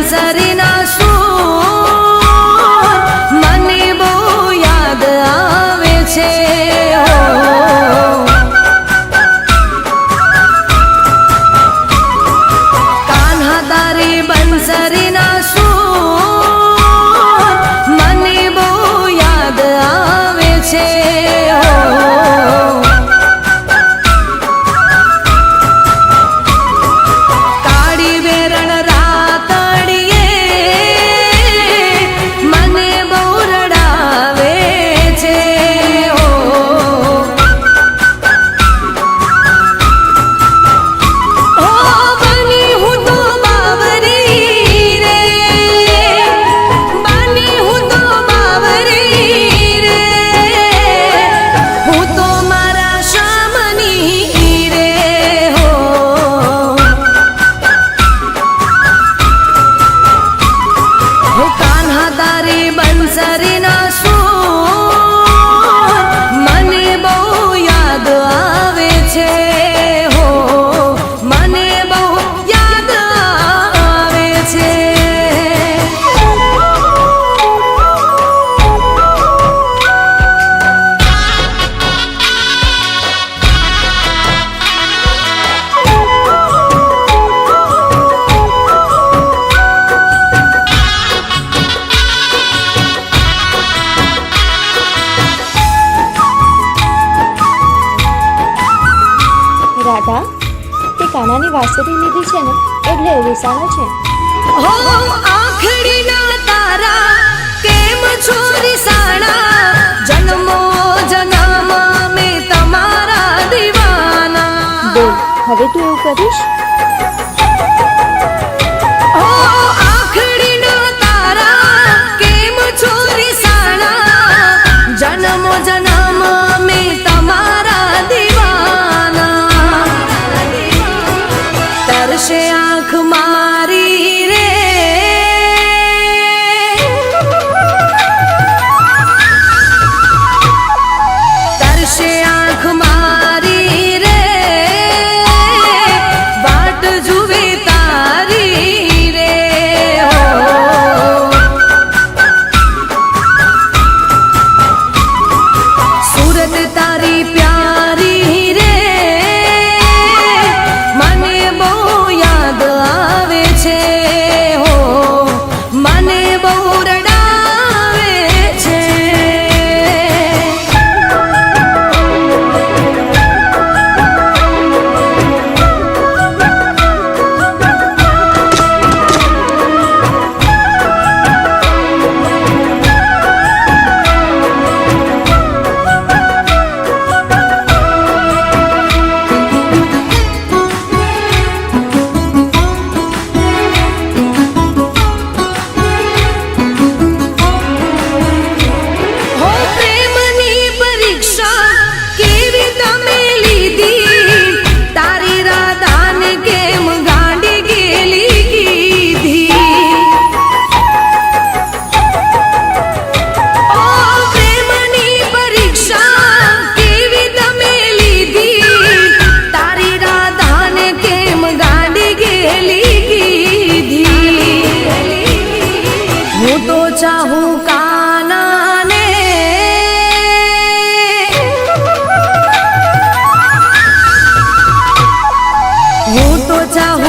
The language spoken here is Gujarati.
બંસરીના સૂર મને બહુ યાદ આવે છે. કાન્હા તારી બંસરીના સૂર મને બહુ યાદ આવે છે. બંસરીના સૂર મને બહુ યાદ આવે છે. હો મને બહુ યાદ આવે છે. રાધા, તે કાનાની વાંસળી લીધી છે ને એટલે વિસાણો છે. હો આખડીના તારા કેમ છો રિસાણા, જન્મો જન્મ મેં તમારા દીવાના. બોલ, હવે તું એવું કરીશ? હો આખડીના તારા કેમ છો રિસાણા, જન્મો જન્મ મેં તમારા દીવાના. તરસે આંખ મારી રે, તરસે આંખ મારી રે, વાટ જુએ તારી રે. સુરત તારી પ્યારી રે, મને બહુ યાદ આવે છે. હો મને બહુ રડાવે છે. હો પ્રેમની પરીક્ષા કેવી તમે લીધી, તારી રાધાને કેમ ગાંડી ગેલી કીધી. ઓ પ્રેમની પરીક્ષા કેવી તમે લીધી, તારી રાધાને કેમ ગાંડી ગેલી કીધી. હું તો ચાહું કાનાને, હું તો ચાહું